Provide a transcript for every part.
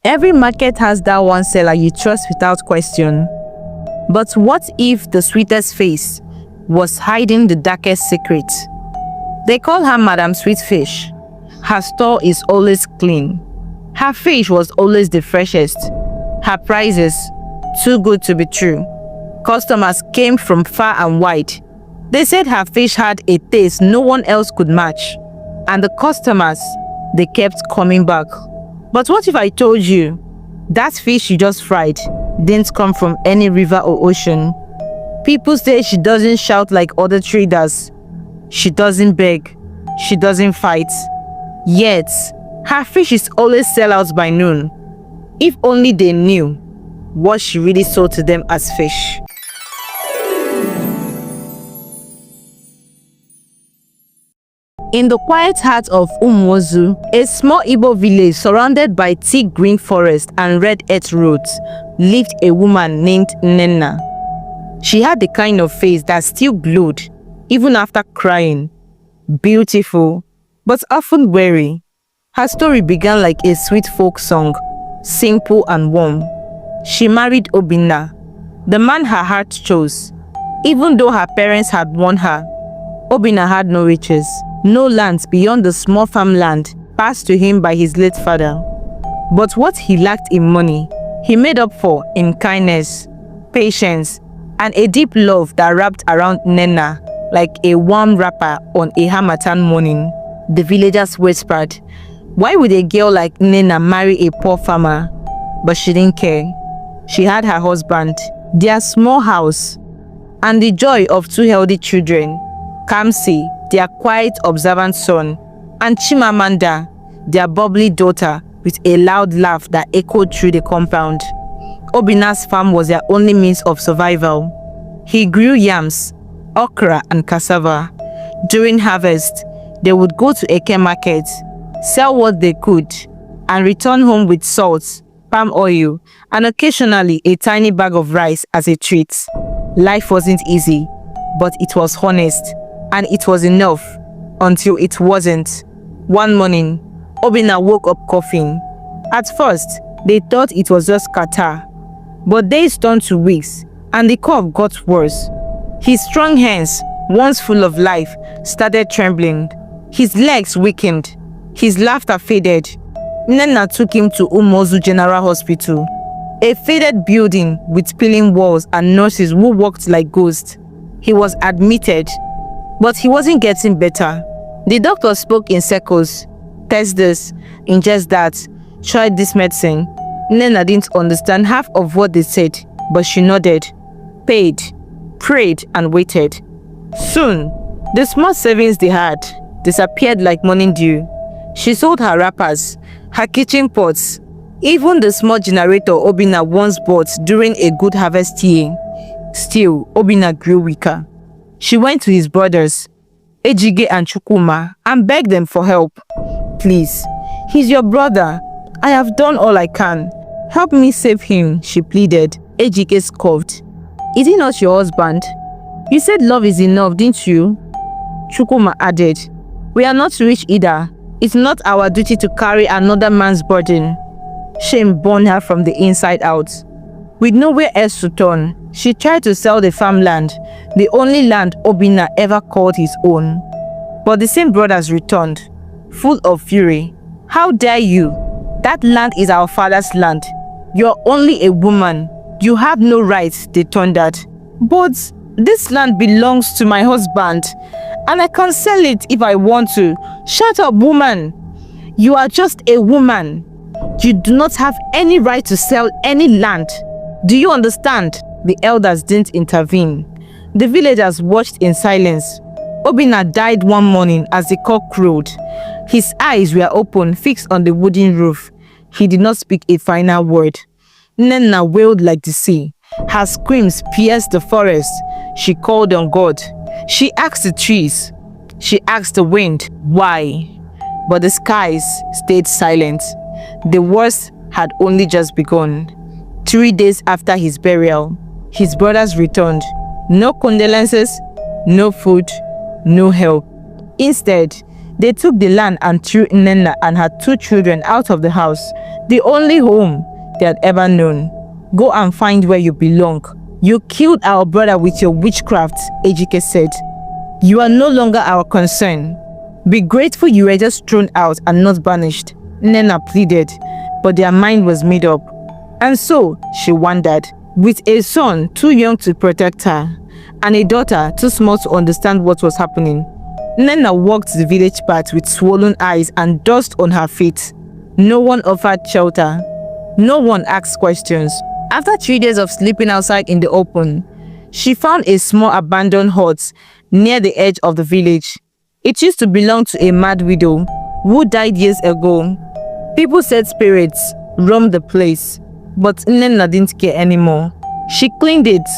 Every market has that one seller you trust without question. But what if the sweetest face was hiding the darkest secret? They call her Madam Sweet Fish. Her store is always clean. Her fish was always the freshest. Her prices, too good to be true. Customers came from far and wide. They said her fish had a taste no one else could match. And the customers, they kept coming back. But what if I told you that fish you just fried didn't come from any river or ocean? People say she doesn't shout like other traders. She doesn't beg. She doesn't fight. Yet, her fish is always sell out by noon. If only they knew what she really sold to them as fish. In the quiet heart of Umuozu, a small Igbo village surrounded by thick green forest and red earth roads, lived a woman named Nnenna. She had the kind of face that still glowed, even after crying. Beautiful, but often weary. Her story began like a sweet folk song, simple and warm. She married Obinna, the man her heart chose. Even though her parents had warned her, Obinna had no riches. No lands beyond the small farmland passed to him by his late father. But what he lacked in money, he made up for in kindness, patience, and a deep love that wrapped around Nnenna like a warm wrapper on a Harmattan morning. The villagers whispered, why would a girl like Nnenna marry a poor farmer? But she didn't care. She had her husband, their small house, and the joy of two healthy children, Kamsi, their quiet, observant son, and Chimamanda, their bubbly daughter, with a loud laugh that echoed through the compound. Obinna's farm was their only means of survival. He grew yams, okra, and cassava. During harvest, they would go to Eke market, sell what they could, and return home with salt, palm oil, and occasionally a tiny bag of rice as a treat. Life wasn't easy, but it was honest. And it was enough until it wasn't. One morning, Obinna woke up coughing. At first, they thought it was just catarrh. But days turned to weeks, and the cough got worse. His strong hands, once full of life, started trembling. His legs weakened. His laughter faded. Nnenna took him to Umuozu General Hospital, a faded building with peeling walls and nurses who walked like ghosts. He was admitted. But he wasn't getting better. The doctor spoke in circles. Test this, ingest that, try this medicine. Nnenna didn't understand half of what they said, but she nodded, paid, prayed, and waited. Soon, the small savings they had disappeared like morning dew. She sold her wrappers, her kitchen pots, even the small generator Obinna once bought during a good harvest year. Still, Obinna grew weaker. She went to his brothers, Ejike and Chukwuma, and begged them for help. Please, he's your brother. I have done all I can. Help me save him, she pleaded. Ejike scoffed. Is he not your husband? You said love is enough, didn't you? Chukwuma added. We are not rich either. It's not our duty to carry another man's burden. Shame burned her from the inside out. With nowhere else to turn, she tried to sell the farmland, the only land Obinna ever called his own. But the same brothers returned, full of fury. How dare you? That land is our father's land. You're only a woman. You have no rights, they thundered. But this land belongs to my husband, and I can sell it if I want to. Shut up, woman. You are just a woman. You do not have any right to sell any land. Do you understand? The elders didn't intervene. The villagers watched in silence. Obinna died one morning as the cock crowed. His eyes were open, fixed on the wooden roof. He did not speak a final word. Nnenna wailed like the sea. Her screams pierced the forest. She called on God. She asked the trees. She asked the wind, why? But the skies stayed silent. The worst had only just begun. 3 days after his burial, his brothers returned. No condolences, no food, no help. Instead, They took the land and threw Nnenna and her 2 children out of the house, the only home they had ever known. Go and find where you belong. You killed our brother with your witchcraft, Ejike said. You are no longer our concern. Be grateful you were just thrown out and not banished, Nnenna pleaded, but their mind was made up. And so she wandered, with a son too young to protect her, and a daughter too small to understand what was happening. Nnenna walked the village path with swollen eyes and dust on her feet. No one offered shelter. No one asked questions. After 3 days of sleeping outside in the open, she found a small abandoned hut near the edge of the village. It used to belong to a mad widow who died years ago. People said spirits roamed the place, but Nnenna didn't care anymore. She cleaned it.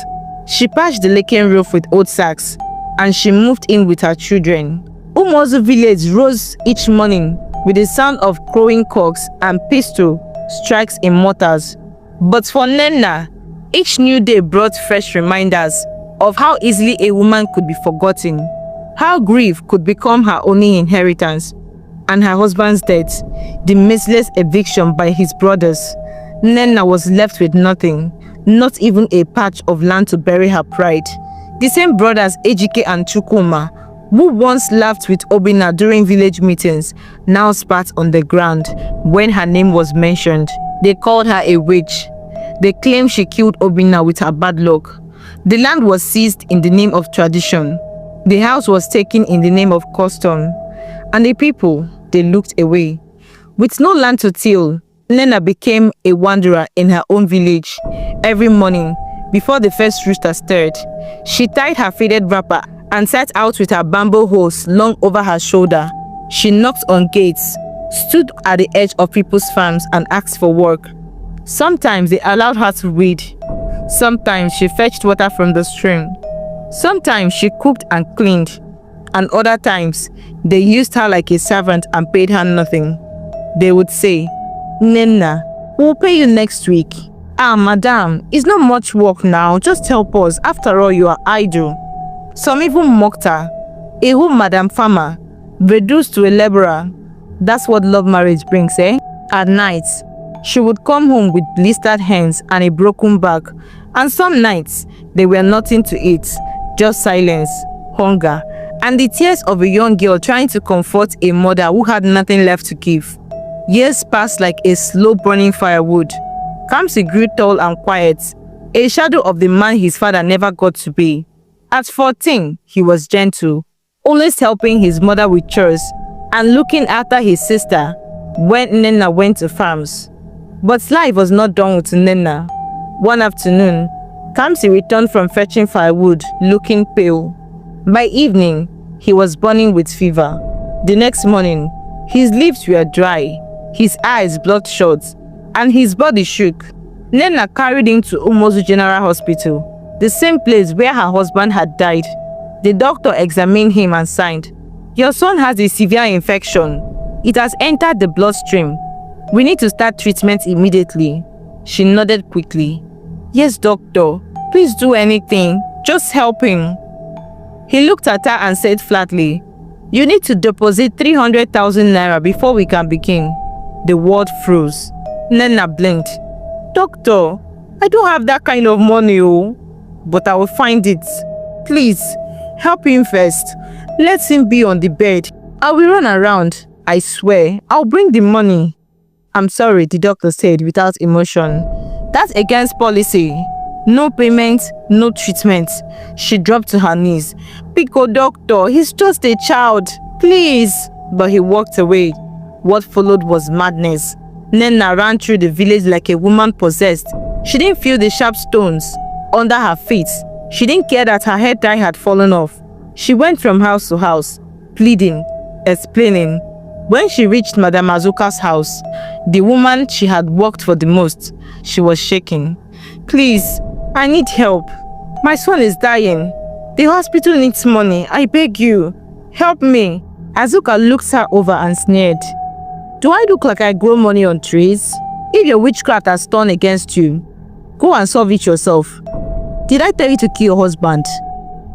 She patched the leaking roof with old sacks, and she moved in with her children. Umozu village rose each morning with the sound of crowing cocks and pistol strikes in mortars. But for Nnenna, each new day brought fresh reminders of how easily a woman could be forgotten, how grief could become her only inheritance, and her husband's death, the merciless eviction by his brothers. Nnenna was left with nothing, not even a patch of land to bury her pride. The same brothers Ejike and Chukwuma, who once laughed with Obinna during village meetings, now spat on the ground when her name was mentioned. They called her a witch. They claimed she killed Obinna with her bad luck. The land was seized in the name of tradition. The house was taken in the name of custom. And the people, they looked away. With no land to till, Nnenna became a wanderer in her own village. Every morning, before the first rooster stirred, she tied her faded wrapper and set out with her bamboo hose slung over her shoulder. She knocked on gates, stood at the edge of people's farms and asked for work. Sometimes they allowed her to read. Sometimes she fetched water from the stream. Sometimes she cooked and cleaned. And other times, they used her like a servant and paid her nothing. They would say, Nnenna, we'll pay you next week. Ah, madam, it's not much work now. Just help us. After all, you are idle. Some even mocked her. A whole madam farmer, reduced to a laborer. That's what love marriage brings, eh? At night, she would come home with blistered hands and a broken back. And some nights, there were nothing to eat, just silence, hunger, and the tears of a young girl trying to comfort a mother who had nothing left to give. Years passed like a slow-burning firewood. Kamsi grew tall and quiet, a shadow of the man his father never got to be. At 14, he was gentle, always helping his mother with chores and looking after his sister when Nnenna went to farms. But life was not done with Nnenna. One afternoon, Kamsi returned from fetching firewood, looking pale. By evening, he was burning with fever. The next morning, his lips were dry, his eyes bloodshot, and his body shook. Nnenna carried him to Umozu General Hospital, the same place where her husband had died. The doctor examined him and signed, "Your son has a severe infection. It has entered the bloodstream. We need to start treatment immediately." She nodded quickly. "Yes, doctor. Please do anything. Just help him." He looked at her and said flatly, "You need to deposit 300,000 naira before we can begin." The world froze. Nnenna blinked. "Doctor, I don't have that kind of money, oh. But I will find it. Please, help him first. Let him be on the bed. I will run around. I swear, I'll bring the money." "I'm sorry," the doctor said without emotion. "That's against policy. No payment, no treatment." She dropped to her knees. "Pico, doctor, he's just a child. Please." But he walked away. What followed was madness. Nnenna ran through the village like a woman possessed. She didn't feel the sharp stones under her feet. She didn't care that her hair tie had fallen off. She went from house to house, pleading, explaining. When she reached Madame Azuka's house, the woman she had worked for the most, she was shaking. "Please, I need help. My son is dying. The hospital needs money. I beg you, help me." Azuka looked her over and sneered. "Do I look like I grow money on trees? If your witchcraft has turned against you, go and solve it yourself. Did I tell you to kill your husband?"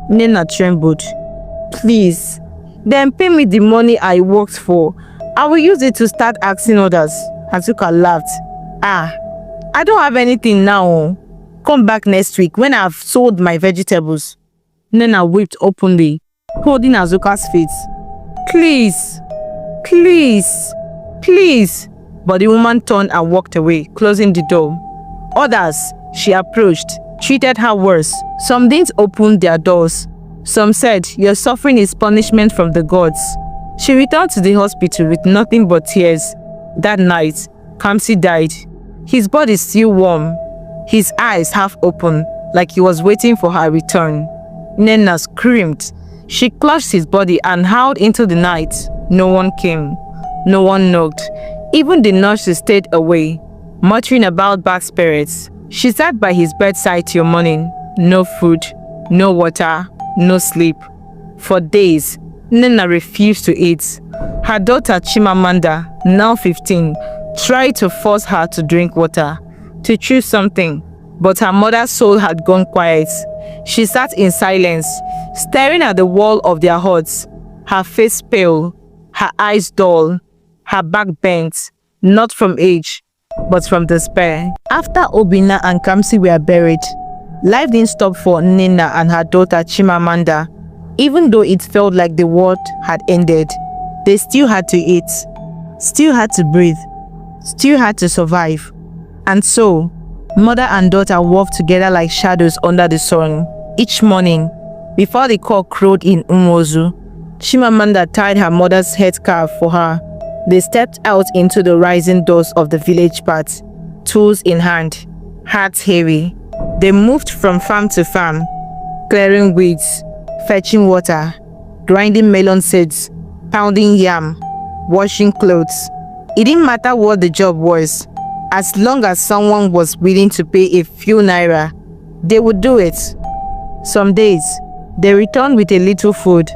Nnenna trembled. "Please, Then pay me the money I worked for. I will use it to start asking others. Azuka laughed. I don't have anything now. Come back next week when I've sold my vegetables. Nnenna wept openly, holding Azuka's feet. Please, please, please. But the woman turned and walked away, closing the door. Others she approached treated her worse. Some didn't open their doors. Some said, your suffering is punishment from the gods. She returned to the hospital with nothing but tears. That night, Kamsi died. His body still warm, his eyes half open, like he was waiting for her return. Nnenna screamed. She clutched his body and howled into the night. No one came. No one knocked. Even the nurses stayed away, muttering about bad spirits. She sat by his bedside till morning. No food, no water, no sleep. For days, Nnenna refused to eat. Her daughter Chimamanda, now 15, tried to force her to drink water, to choose something, but her mother's soul had gone quiet. She sat in silence, staring at the wall of their huts, her face pale, her eyes dull, her back bent, not from age, but from despair. After Obinna and Kamsi were buried, life didn't stop for Nnenna and her daughter Chimamanda. Even though it felt like the world had ended, they still had to eat, still had to breathe, still had to survive. And so, mother and daughter walked together like shadows under the sun. Each morning, before the cock crowed in Umozu, Chimamanda tied her mother's headscarf for her. They stepped out into the rising doors of the village path, tools in hand, hearts heavy. They moved from farm to farm, clearing weeds, fetching water, grinding melon seeds, pounding yam, washing clothes. It didn't matter what the job was. As long as someone was willing to pay a few naira, they would do it. Some days, they returned with a little food.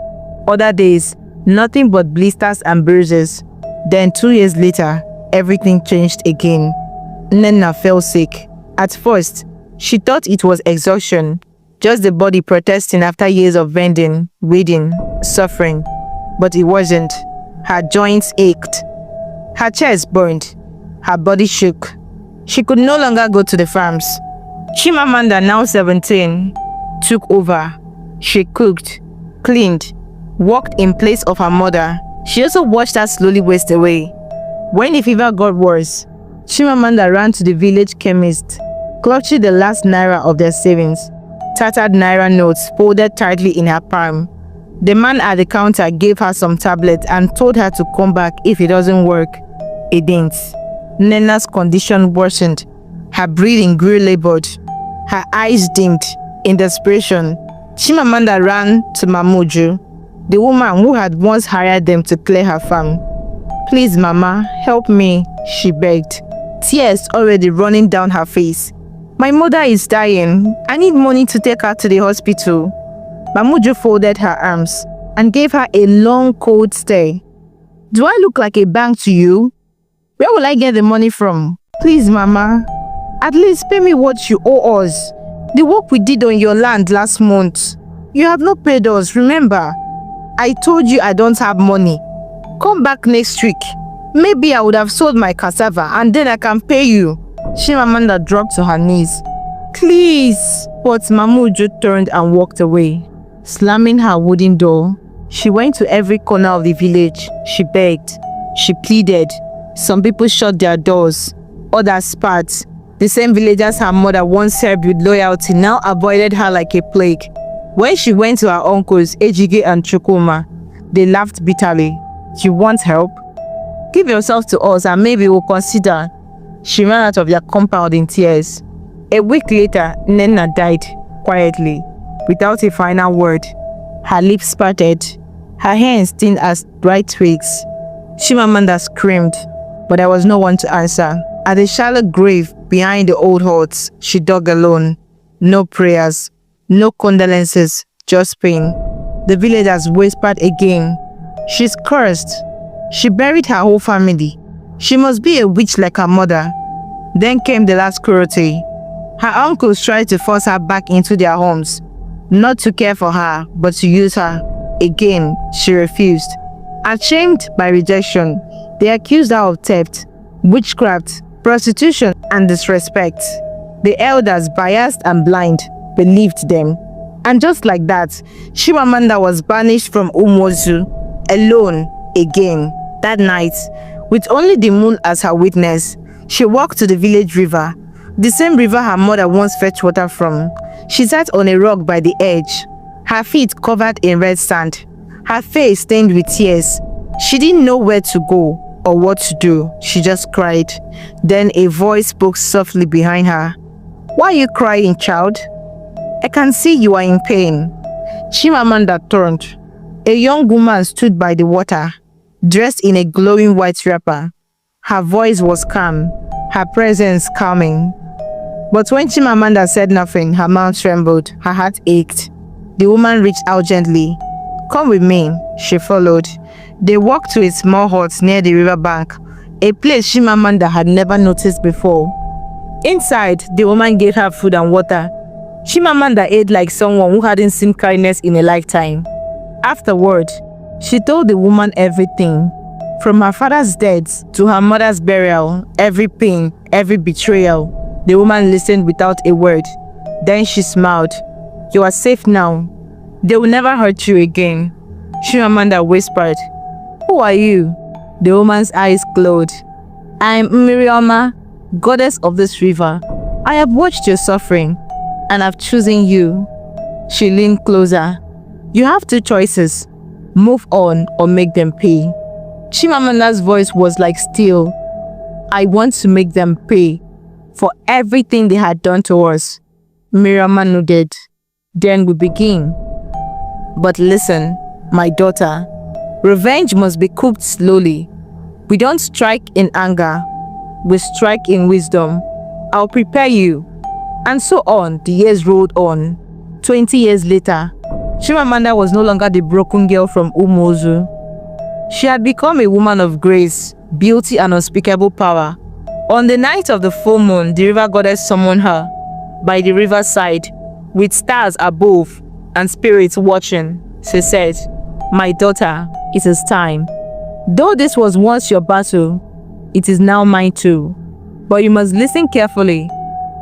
Other days, nothing but blisters and bruises. Then 2 years later, everything changed again. Nnenna fell sick. At first, she thought it was exhaustion, just the body protesting after years of vending, reading, suffering. But it wasn't. Her joints ached. Her chest burned. Her body shook. She could no longer go to the farms. Chimamanda, now 17, took over. She cooked, cleaned, worked in place of her mother. She also watched her slowly waste away. When the fever got worse, Chimamanda ran to the village chemist, clutching the last naira of their savings, tattered naira notes folded tightly in her palm. The man at the counter gave her some tablets and told her to come back if it doesn't work. It didn't. Nnenna's condition worsened. Her breathing grew labored. Her eyes dimmed. In desperation, Chimamanda ran to Mamuju, the woman who had once hired them to clear her farm. Please, Mama, help me, she begged, tears already running down her face. My mother is dying. I need money to take her to the hospital. Mamuju folded her arms and gave her a long, cold stare. Do I look like a bank to you? Where will I get the money from? Please, Mama, at least pay me what you owe us. The work we did on your land last month. You have not paid us, remember? I told you I don't have money. Come back next week. Maybe I would have sold my cassava and then I can pay you. Chimamanda dropped to her knees. Please. But Mamuju turned and walked away, slamming her wooden door. She went to every corner of the village. She begged. She pleaded. Some people shut their doors. Others spat. The same villagers her mother once served with loyalty now avoided her like a plague. When she went to her uncles, Ejige and Chukuma, they laughed bitterly. You want help? Give yourself to us and maybe we'll consider. She ran out of their compound in tears. A week later, Nnenna died quietly, without a final word. Her lips parted, her hands thin as dry twigs. Chimamanda screamed, but there was no one to answer. At the shallow grave behind the old huts, she dug alone. No prayers, no condolences, just pain. The villagers whispered again. She's cursed. She buried her whole family. She must be a witch like her mother. Then came the last cruelty. Her uncles tried to force her back into their homes, not to care for her, but to use her. Again, she refused. Ashamed by rejection, they accused her of theft, witchcraft, prostitution, and disrespect. The elders, biased and blind, believed them. And just like that, Chimamanda was banished from Umuozu, alone again. That night, with only the moon as her witness, she walked to the village river, the same river her mother once fetched water from. She sat on a rock by the edge, her feet covered in red sand, her face stained with tears. She didn't know where to go or what to do. She just cried. Then a voice spoke softly behind her. "Why are you crying, child? I can see you are in pain." Chimamanda turned. A young woman stood by the water, dressed in a glowing white wrapper. Her voice was calm, her presence calming. But when Chimamanda said nothing, her mouth trembled, her heart ached. The woman reached out gently. "Come with me," she followed. They walked to a small hut near the river bank, a place Chimamanda had never noticed before. Inside, the woman gave her food and water. Chimamanda ate like someone who hadn't seen kindness in a lifetime. Afterward, she told the woman everything. From her father's death to her mother's burial, every pain, every betrayal. The woman listened without a word. Then she smiled. "You are safe now. They will never hurt you again." Chimamanda whispered. "Who are you?" The woman's eyes glowed. "I am Miriama, goddess of this river. I have watched your suffering, and I've chosen you." She leaned closer. "You have two choices. Move on or make them pay." Chimamanda's voice was like steel. "I want to make them pay for everything they had done to us." Miriama nodded. "Then we begin. But listen, my daughter, revenge must be cooked slowly. We don't strike in anger, we strike in wisdom. I'll prepare you." And so on, the years rolled on. 20 years later, Chimamanda was no longer the broken girl from Umuozu. She had become a woman of grace, beauty, and unspeakable power. On the night of the full moon, the river goddess summoned her by the riverside, with stars above and spirits watching. She said, "My daughter, it is time. Though this was once your battle, it is now mine too. But you must listen carefully."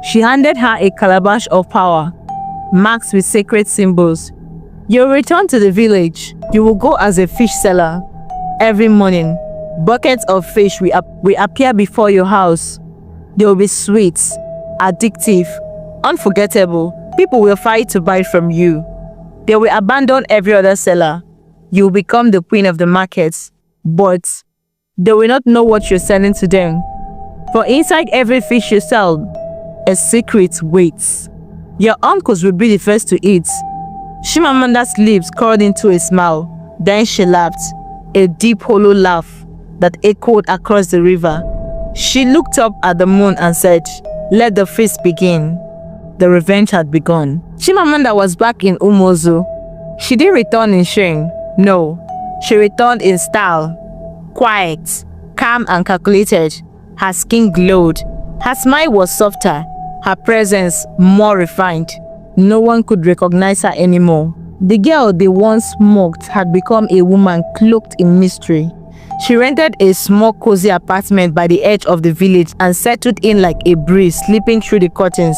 She handed her a calabash of power, marked with sacred symbols. "You'll return to the village. You will go as a fish seller. Every morning, buckets of fish will appear before your house. They will be sweet, addictive, unforgettable. People will fight to buy from you. They will abandon every other seller. You will become the queen of the markets, but they will not know what you're selling to them. For inside every fish you sell, a secret waits. Your uncles will be the first to eat." Chimamanda's lips curled into a smile. Then she laughed, a deep hollow laugh that echoed across the river. She looked up at the moon and said, "Let the feast begin." The revenge had begun. Chimamanda was back in Umuozu. She didn't return in shame. No, she returned in style. Quiet, calm and calculated. Her skin glowed. Her smile was softer. Her presence more refined. No one could recognize her anymore. The girl they once mocked had become a woman cloaked in mystery. She rented a small cozy apartment by the edge of the village and settled in like a breeze slipping through the curtains.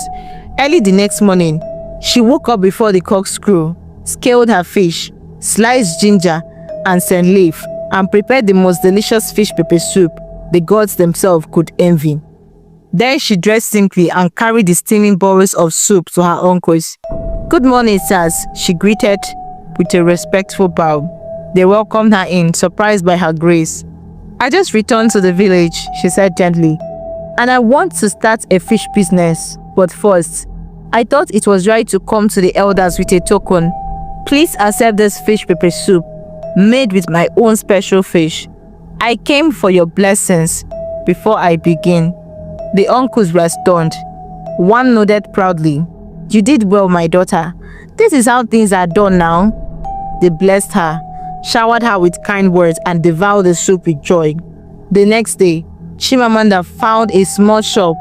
Early the next morning, she woke up before the cocks crew, scaled her fish, sliced ginger and scent leaf, and prepared the most delicious fish pepper soup the gods themselves could envy. Then she dressed simply and carried the steaming bowls of soup to her uncles. "Good morning, sirs," she greeted with a respectful bow. They welcomed her in, surprised by her grace. "I just returned to the village," she said gently, "and I want to start a fish business. But first, I thought it was right to come to the elders with a token. Please accept this fish pepper soup, made with my own special fish. I came for your blessings before I begin." The uncles were stunned. One nodded proudly. "You did well, my daughter. This is how things are done now." They blessed her, showered her with kind words, and devoured the soup with joy. The next day, Chimamanda found a small shop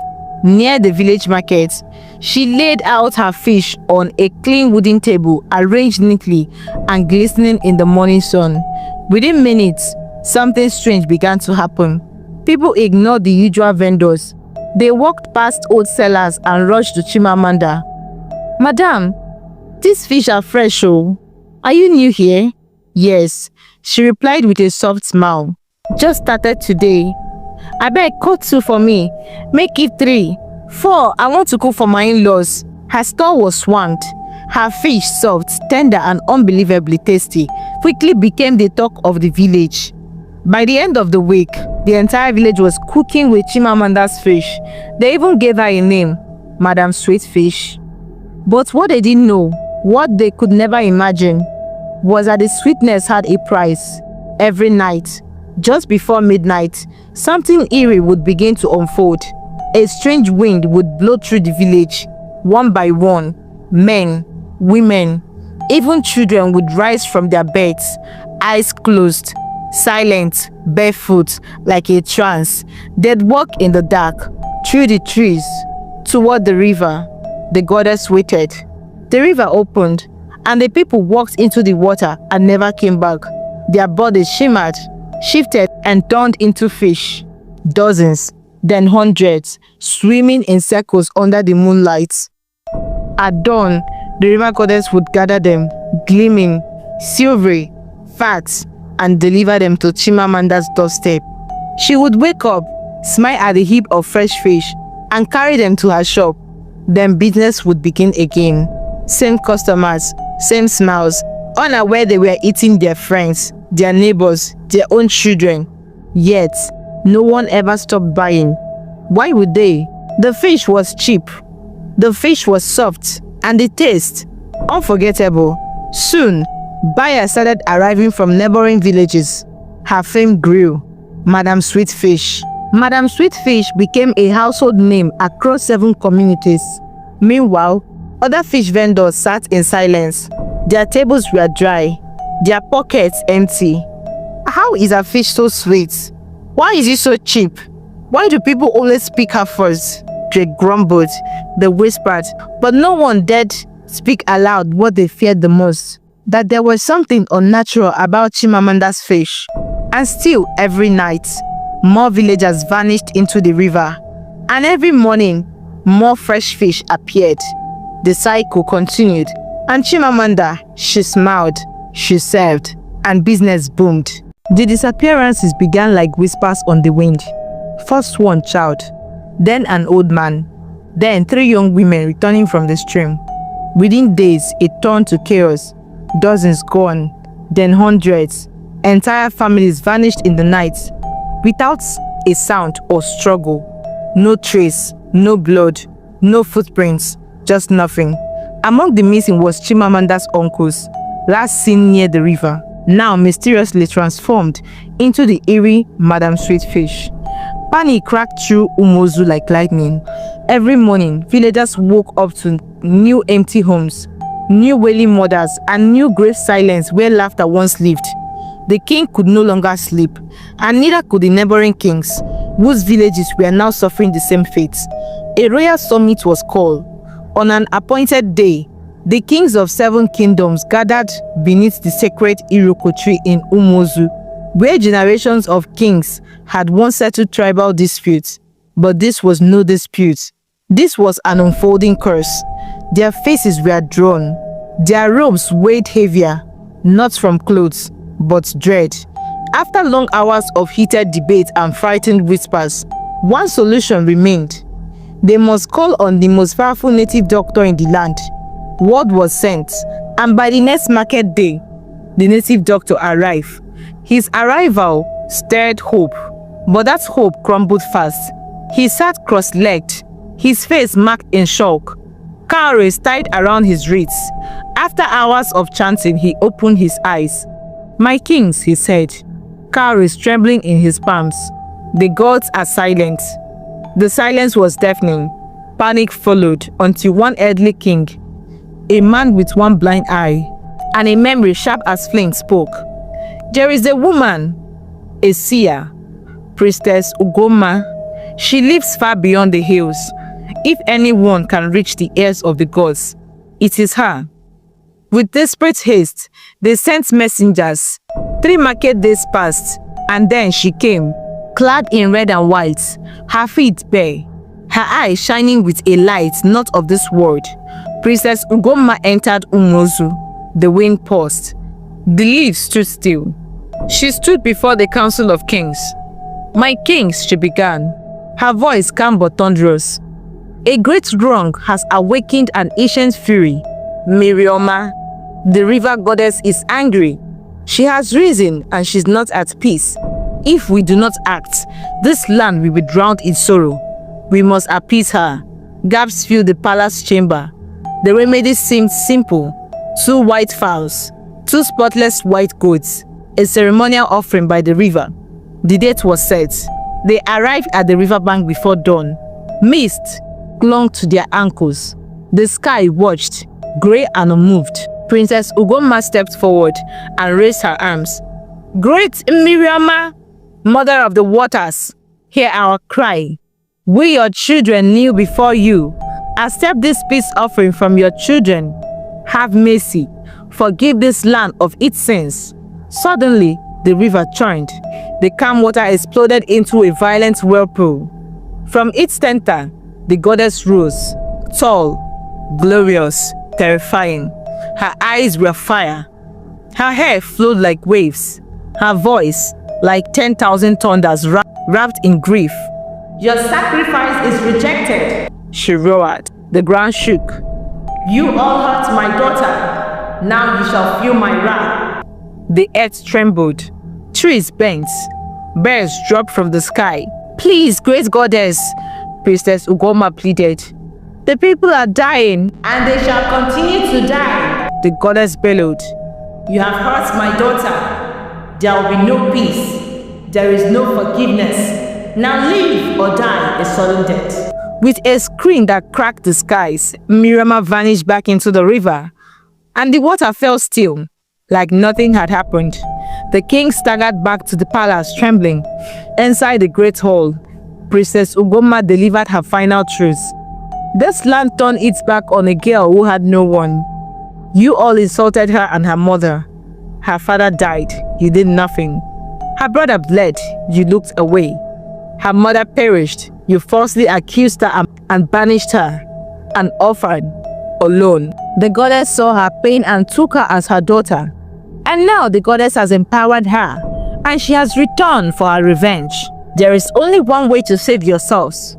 near the village market. She laid out her fish on a clean wooden table, arranged neatly and glistening in the morning sun. Within minutes, something strange began to happen. People ignored the usual vendors. They walked past old sellers and rushed to Chimamanda. "Madam, these fish are fresh, oh. Are you new here?" "Yes," she replied with a soft smile. "Just started today." "Abeg, cut 2 for me. Make it 3. 4, I want to cook for my in-laws." Her stall was swamped. Her fish, soft, tender and unbelievably tasty, quickly became the talk of the village. By the end of the week, the entire village was cooking with Chimamanda's fish. They even gave her a name, Madam Sweet Fish. But what they didn't know, what they could never imagine, was that the sweetness had a price. Every night, just before midnight, something eerie would begin to unfold. A strange wind would blow through the village. One by one, men, women, even children would rise from their beds, eyes closed, silent, barefoot, like a trance. They'd walk in the dark, through the trees, toward the river. The goddess waited. The river opened, and the people walked into the water and never came back. Their bodies shimmered, shifted, and turned into fish. Dozens, then hundreds, swimming in circles under the moonlight. At dawn, the river goddess would gather them, gleaming, silvery, fat, and deliver them to Chimamanda's doorstep. She would wake up, smile at the heap of fresh fish, and carry them to her shop. Then business would begin again. Same customers, same smiles, unaware they were eating their friends, their neighbors, their own children. Yet, no one ever stopped buying. Why would they? The fish was cheap. The fish was soft, and the taste unforgettable. Soon, buyers started arriving from neighboring villages. Her fame grew. Madam Sweet Fish. Madam Sweet Fish became a household name across 7 communities. Meanwhile, other fish vendors sat in silence. Their tables were dry, their pockets empty. How is a fish so sweet? Why is it so cheap? Why do people always pick her first? They grumbled, they whispered, but no one dared speak aloud what they feared the most. That there was something unnatural about Chimamanda's fish. And still, every night, more villagers vanished into the river. And every morning, more fresh fish appeared. The cycle continued. And Chimamanda, she smiled, she served, and business boomed. The disappearances began like whispers on the wind. First one child, then an old man, then 3 young women returning from the stream. Within days, it turned to chaos. Dozens gone, then hundreds. Entire families vanished in the night, without a sound or struggle. No trace, no blood, no footprints, just nothing. Among the missing was Chimamanda's uncles, last seen near the river, now mysteriously transformed into the eerie Madam Sweet Fish. Panic cracked through Umozu like lightning. Every morning, villagers woke up to new empty homes, new wailing mothers, and new grave silence where laughter once lived. The king could no longer sleep, and neither could the neighboring kings, whose villages were now suffering the same fate. A royal summit was called. On an appointed day, the kings of 7 kingdoms gathered beneath the sacred Iroko tree in Umozu, where generations of kings had once settled tribal disputes. But this was no dispute. This was an unfolding curse. Their faces were drawn. Their robes weighed heavier, not from clothes, but dread. After long hours of heated debate and frightened whispers, one solution remained. They must call on the most powerful native doctor in the land. Word was sent, and by the next market day, the native doctor arrived. His arrival stirred hope, but that hope crumbled fast. He sat cross-legged, his face marked in shock, cowries tied around his wrists. After hours of chanting, he opened his eyes. "My kings," he said, cowries trembling in his palms. "The gods are silent." The silence was deafening. Panic followed until one elderly king, a man with one blind eye and a memory sharp as flint, spoke. "There is a woman, a seer, Priestess Ugoma. She lives far beyond the hills. If anyone can reach the ears of the gods, it is her. With desperate haste, they sent messengers. 3 market days passed, and then she came, clad in red and white, her feet bare, her eyes shining with a light not of this world. Princess Ugomma entered Umozu. The wind paused. The leaves stood still. She stood before the council of kings. "My kings," she began, her voice calm but thunderous. "A great wrong has awakened an ancient fury. Mirioma, the river goddess, is angry. She has risen and she's not at peace. If we do not act, this land will be drowned in sorrow. We must appease her." Gaps filled the palace chamber. The remedy seemed simple. 2 white fowls, 2 spotless white goats, a ceremonial offering by the river. The date was set. They arrived at the riverbank before dawn. Mist clung to their ankles. The sky watched, grey and unmoved. Princess Ugomma stepped forward and raised her arms. "Great Miriama, mother of the waters, hear our cry. We, your children, kneel before you. Accept this peace offering from your children. Have mercy. Forgive this land of its sins." Suddenly, the river churned. The calm water exploded into a violent whirlpool. From its center, the goddess rose, tall, glorious, terrifying. Her eyes were fire. Her hair flowed like waves. Her voice, like 10,000 thunders wrapped in grief. "Your sacrifice is rejected," she roared. The ground shook. "You all hurt my daughter. Now you shall feel my wrath." The earth trembled. Trees bent. Birds dropped from the sky. "Please, great goddess," Princess Ugomma pleaded. "The people are dying, and they shall continue to die," the goddess bellowed. "You have hurt my daughter. There will be no peace. There is no forgiveness. Now live or die a sudden death." With a scream that cracked the skies, Miriama vanished back into the river, and the water fell still, like nothing had happened. The king staggered back to the palace, trembling. Inside the great hall, Princess Ugomma delivered her final truth. "This land turned its back on a girl who had no one. You all insulted her and her mother. Her father died. You did nothing. Her brother bled. You looked away. Her mother perished. You falsely accused her and banished her, an orphan, alone. The goddess saw her pain and took her as her daughter. And now the goddess has empowered her, and she has returned for her revenge. There is only one way to save yourselves.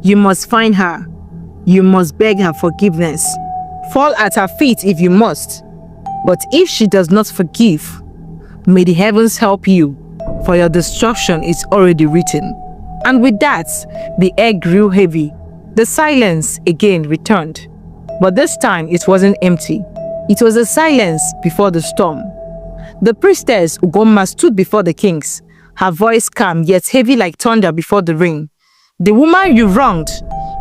You must find her. You must beg her forgiveness. Fall at her feet if you must. But if she does not forgive, may the heavens help you, for your destruction is already written." And with that, the air grew heavy. The silence again returned. But this time it wasn't empty. It was a silence before the storm. The priestess Ugomma stood before the kings, her voice calm yet heavy like thunder before the rain. "The woman you wronged,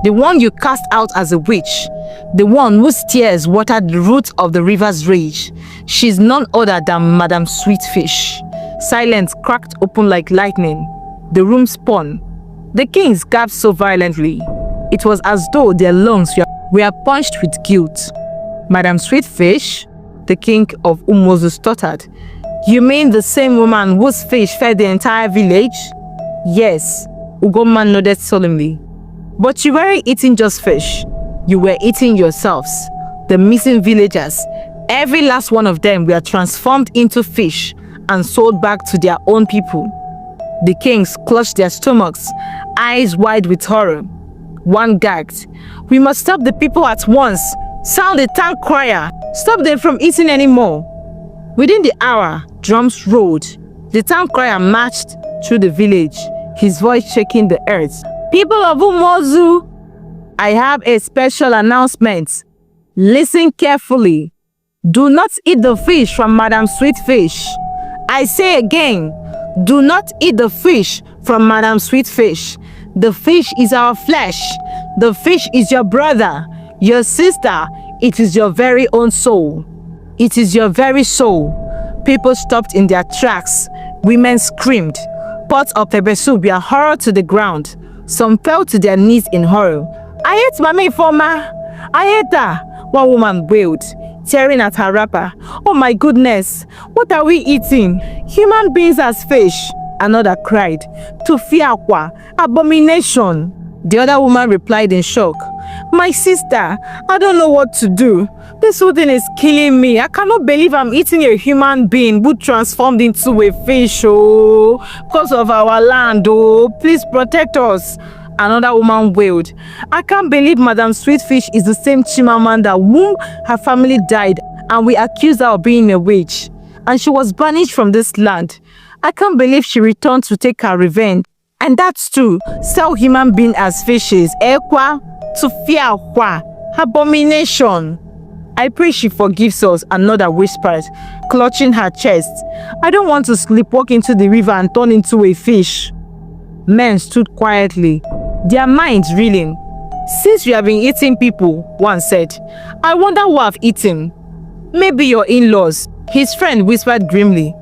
the one you cast out as a witch, the one whose tears watered the root of the river's rage, she's none other than Madame Sweetfish." Silence cracked open like lightning. The room spun. The kings gasped so violently. It was as though their lungs were punched with guilt. "Madame Sweetfish?" the king of Umozu stuttered. "You mean the same woman whose fish fed the entire village?" "Yes," Ugomma nodded solemnly. "But you weren't eating just fish. You were eating yourselves. The missing villagers, every last one of them were transformed into fish and sold back to their own people." The kings clutched their stomachs, eyes wide with horror. One gagged. "We must stop the people at once. Sound the town crier. Stop them from eating anymore." Within the hour, drums rolled. The town crier marched through the village, his voice shaking the earth. "People of Umozu, I have a special announcement. Listen carefully. Do not eat the fish from Madame Sweetfish. I say again, do not eat the fish from Madame Sweetfish. The fish is our flesh. The fish is your brother, your sister. It is your very own soul. It is your very soul." People stopped in their tracks. Women screamed. Pots of pepper soup were hurled to the ground. Some fell to their knees in horror. I ate Mama Ifoma. I ate her, one woman wailed, tearing at her wrapper. Oh my goodness, what are we eating? Human beings as fish, another cried. Tufiakwa, abomination. The other woman replied in shock. My sister, I don't know what to do. This whole thing is killing me. I cannot believe I'm eating a human being who transformed into a fish, oh, because of our land, oh. Please protect us. Another woman wailed. I can't believe Madam Sweetfish is the same Chimamanda whom her family died and we accused her of being a witch. And she was banished from this land. I can't believe she returned to take her revenge. And that's too, sell human beings as fishes. Ekwa, Tufiakwa, abomination. I pray she forgives us, another whispered, clutching her chest. I don't want to sleepwalk into the river and turn into a fish. Men stood quietly, their minds reeling. Since you have been eating people, one said, I wonder who I've eaten. Maybe your in-laws, his friend whispered grimly.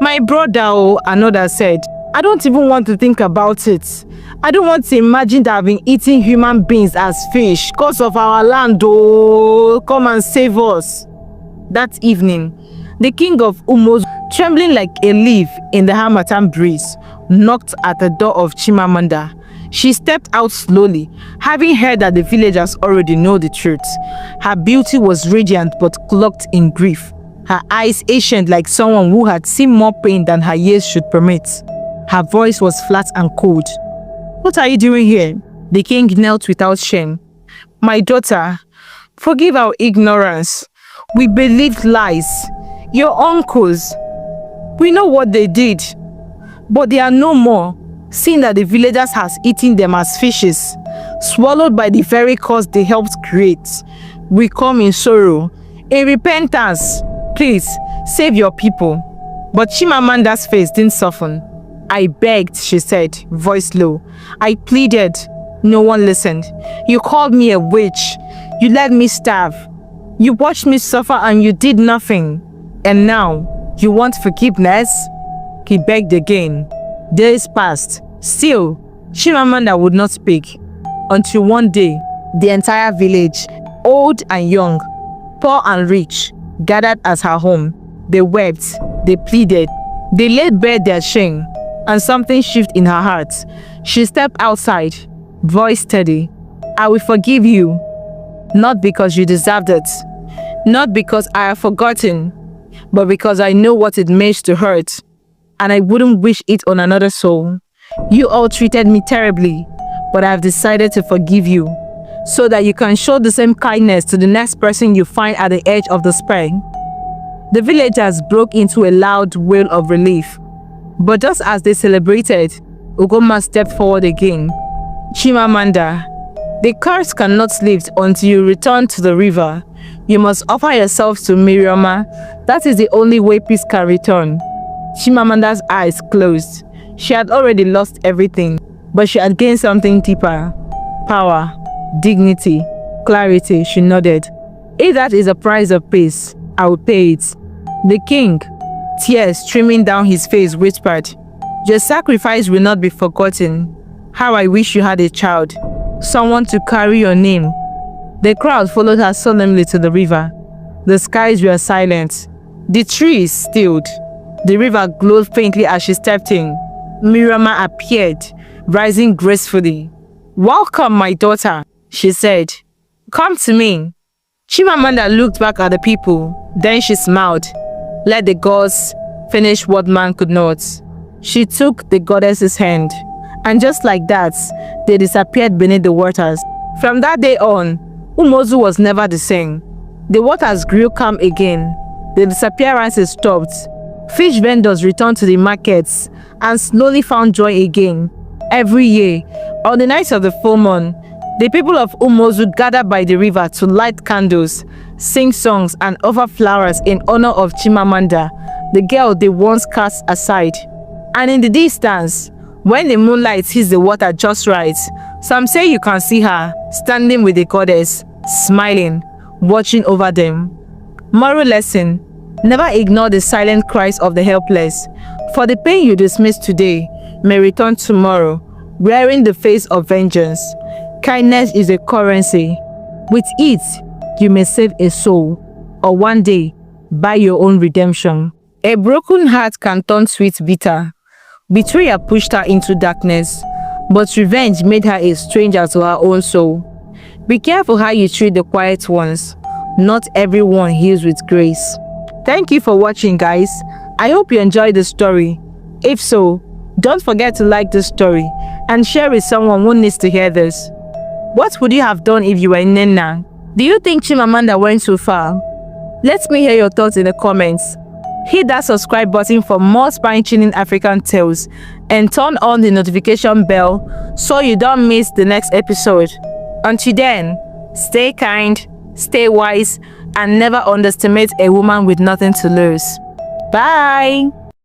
My brother, oh, another said. I don't even want to think about it. I don't want to imagine that I've been eating human beings as fish because of our land, oh. Come and save us. That evening, the king of Umos, trembling like a leaf in the Harmattan breeze, knocked at the door of Chimamanda. She stepped out slowly, having heard that the villagers already know the truth. Her beauty was radiant but cloaked in grief. Her eyes ancient like someone who had seen more pain than her years should permit. Her voice was flat and cold. What are you doing here? The king knelt without shame. My daughter, forgive our ignorance. We believed lies. Your uncles, we know what they did, but they are no more, seeing that the villagers has eaten them as fishes, swallowed by the very cause they helped create. We come in sorrow, in repentance. Please, save your people. But Chimamanda's face didn't soften. I begged, she said, voice low. I pleaded. No one listened. You called me a witch. You let me starve. You watched me suffer and you did nothing. And now, you want forgiveness? He begged again. Days passed. Still, Chimamanda would not speak. Until one day, the entire village, old and young, poor and rich, gathered at her home. They wept. They pleaded. They laid bare their shame. And something shifted in her heart. She stepped outside, voice steady. I will forgive you. Not because you deserved it. Not because I have forgotten. But because I know what it means to hurt. And I wouldn't wish it on another soul. You all treated me terribly. But I have decided to forgive you. So that you can show the same kindness to the next person you find at the edge of the spring. The villagers broke into a loud wail of relief. But just as they celebrated, Ugoma stepped forward again. Chimamanda, the curse cannot lift until you return to the river. You must offer yourself to Miriama. That is the only way peace can return. Chimamanda's eyes closed. She had already lost everything, but she had gained something deeper. Power, dignity, clarity, she nodded. If that is the price of peace, I will pay it. The king, tears streaming down his face, whispered, your sacrifice will not be forgotten. How I wish you had a child, someone to carry your name. The crowd followed her solemnly to the river. The skies were silent. The trees stilled. The river glowed faintly as she stepped in. Miriama appeared, rising gracefully. Welcome, my daughter, she said. Come to me. Chimamanda looked back at the people. Then she smiled. Let the gods finish what man could not. She took the goddess's hand, and just like that, they disappeared beneath the waters. From that day on, Umozu was never the same. The waters grew calm again. The disappearances stopped. Fish vendors returned to the markets and slowly found joy again. Every year, on the nights of the full moon, the people of Umozu gathered by the river to light candles, sing songs, and offer flowers in honor of Chimamanda, the girl they once cast aside. And in the distance, when the moonlight hits the water just right, some say you can see her standing with the goddess, smiling, watching over them. Moral lesson: never ignore the silent cries of the helpless, for the pain you dismiss today may return tomorrow, wearing the face of vengeance. Kindness is a currency. With it, you may save a soul, or one day, buy your own redemption. A broken heart can turn sweet bitter. Betrayal pushed her into darkness, but revenge made her a stranger to her own soul. Be careful how you treat the quiet ones. Not everyone heals with grace. Thank you for watching, guys. I hope you enjoyed the story. If so, don't forget to like this story and share with someone who needs to hear this. What would you have done if you were Nnenna? Do you think Chimamanda went too far? Let me hear your thoughts in the comments. Hit that subscribe button for more spine-chilling African tales and turn on the notification bell so you don't miss the next episode. Until then, stay kind, stay wise, and never underestimate a woman with nothing to lose. Bye!